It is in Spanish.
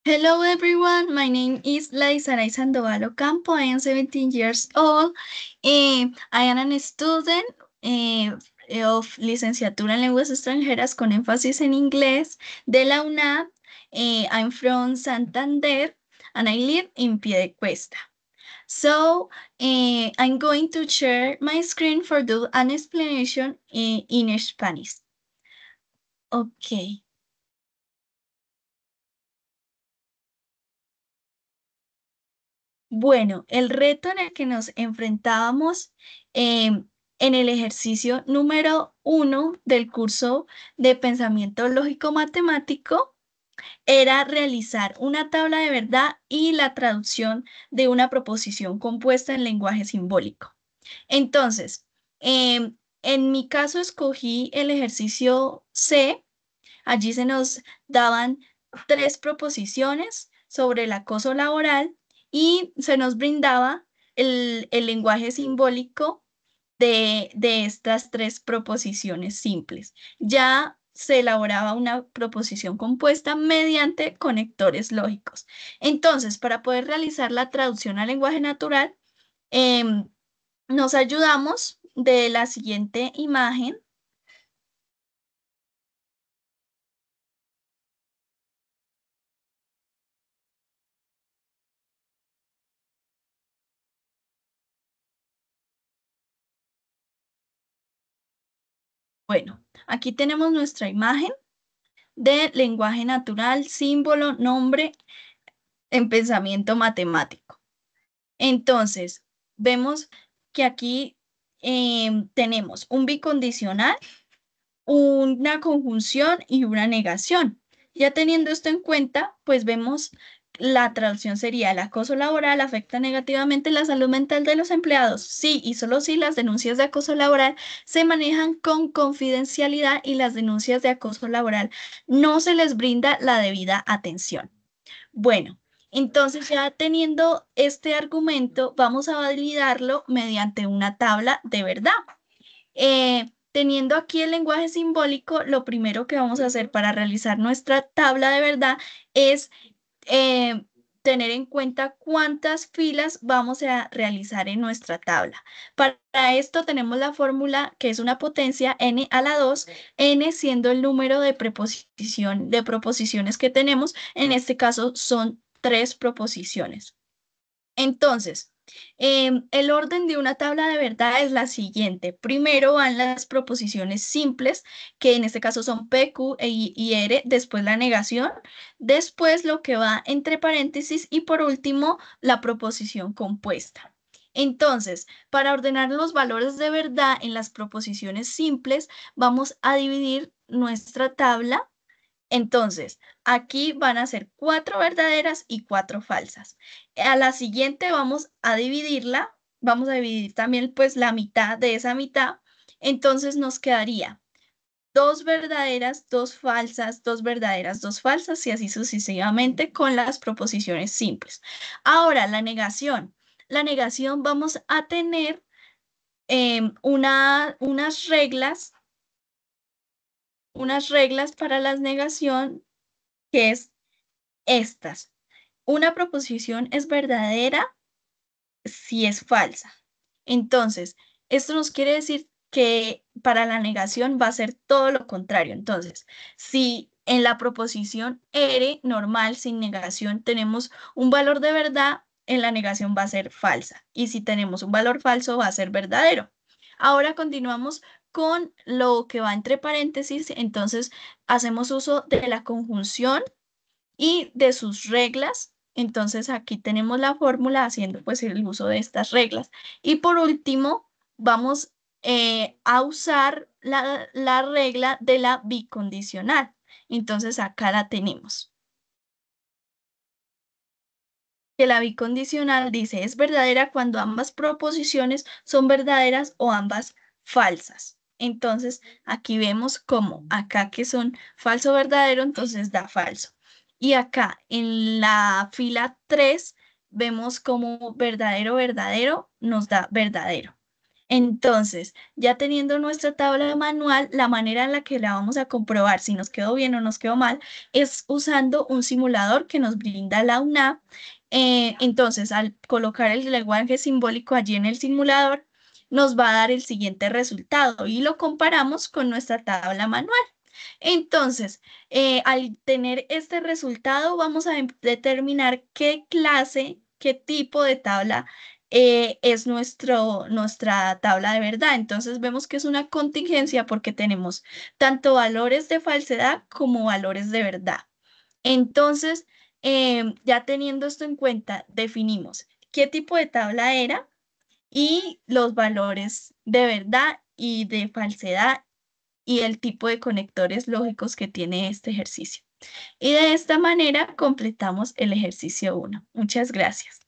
Hello everyone, my name is Laisaray Sandoval Ocampo. I am 17 years old. I am a student eh, of licenciatura en lenguas extranjeras con énfasis en inglés de la UNAD. I'm from Santander and I live in Piedecuesta. So I'm going to share my screen for do an explanation in Spanish. Okay. Bueno, el reto en el que nos enfrentábamos en el ejercicio número 1 del curso de pensamiento lógico matemático era realizar una tabla de verdad y la traducción de una proposición compuesta en lenguaje simbólico. Entonces, en mi caso escogí el ejercicio C. Allí se nos daban 3 proposiciones sobre el acoso laboral y se nos brindaba el lenguaje simbólico de estas 3 proposiciones simples. Ya se elaboraba una proposición compuesta mediante conectores lógicos. Entonces, para poder realizar la traducción al lenguaje natural, em, nos ayudamos de la siguiente imagen. Bueno, aquí tenemos nuestra imagen de lenguaje natural, símbolo, nombre en pensamiento matemático. Entonces, vemos que aquí tenemos un bicondicional, una conjunción y una negación. Ya teniendo esto en cuenta, pues vemos la traducción sería: el acoso laboral afecta negativamente la salud mental de los empleados. Sí, y solo si las denuncias de acoso laboral se manejan con confidencialidad y las denuncias de acoso laboral no se les brinda la debida atención. Bueno, entonces ya teniendo este argumento, vamos a validarlo mediante una tabla de verdad. Teniendo aquí el lenguaje simbólico, lo primero que vamos a hacer para realizar nuestra tabla de verdad es eh, tener en cuenta cuántas filas vamos a realizar en nuestra tabla. Para esto tenemos la fórmula que es una potencia n a la 2, n siendo el número de proposiciones que tenemos. En este caso son 3 proposiciones. Entonces, el orden de una tabla de verdad es la siguiente. Primero van las proposiciones simples, que en este caso son P, Q y R, después la negación, después lo que va entre paréntesis y por último la proposición compuesta. Entonces, para ordenar los valores de verdad en las proposiciones simples, vamos a dividir nuestra tabla. Entonces, aquí van a ser 4 verdaderas y 4 falsas. A la siguiente vamos a dividir también pues la mitad de esa mitad. Entonces nos quedaría 2 verdaderas, 2 falsas, 2 verdaderas, 2 falsas y así sucesivamente con las proposiciones simples. Ahora, la negación. La negación vamos a tener unas reglas para la negación, que es estas. Una proposición es verdadera si es falsa. Entonces, esto nos quiere decir que para la negación va a ser todo lo contrario. Entonces, si en la proposición R normal sin negación tenemos un valor de verdad, en la negación va a ser falsa. Y si tenemos un valor falso, va a ser verdadero. Ahora continuamos con lo que va entre paréntesis. Entonces, hacemos uso de la conjunción y de sus reglas. Entonces aquí tenemos la fórmula haciendo pues el uso de estas reglas. Y por último, vamos a usar la regla de la bicondicional. Entonces acá la tenemos. Que la bicondicional dice es verdadera cuando ambas proposiciones son verdaderas o ambas falsas. Entonces aquí vemos como acá que son falso verdadero, entonces da falso. Y acá en la fila 3 vemos como verdadero verdadero nos da verdadero. Entonces, ya teniendo nuestra tabla manual, la manera en la que la vamos a comprobar si nos quedó bien o nos quedó mal es usando un simulador que nos brinda la UNA. Entonces, al colocar el lenguaje simbólico allí en el simulador, nos va a dar el siguiente resultado y lo comparamos con nuestra tabla manual. Entonces, al tener este resultado, vamos a determinar qué clase, qué tipo de tabla es nuestra tabla de verdad. Entonces, vemos que es una contingencia porque tenemos tanto valores de falsedad como valores de verdad. Entonces, ya teniendo esto en cuenta, definimos qué tipo de tabla era y los valores de verdad y de falsedad y el tipo de conectores lógicos que tiene este ejercicio. Y de esta manera completamos el ejercicio 1. Muchas gracias.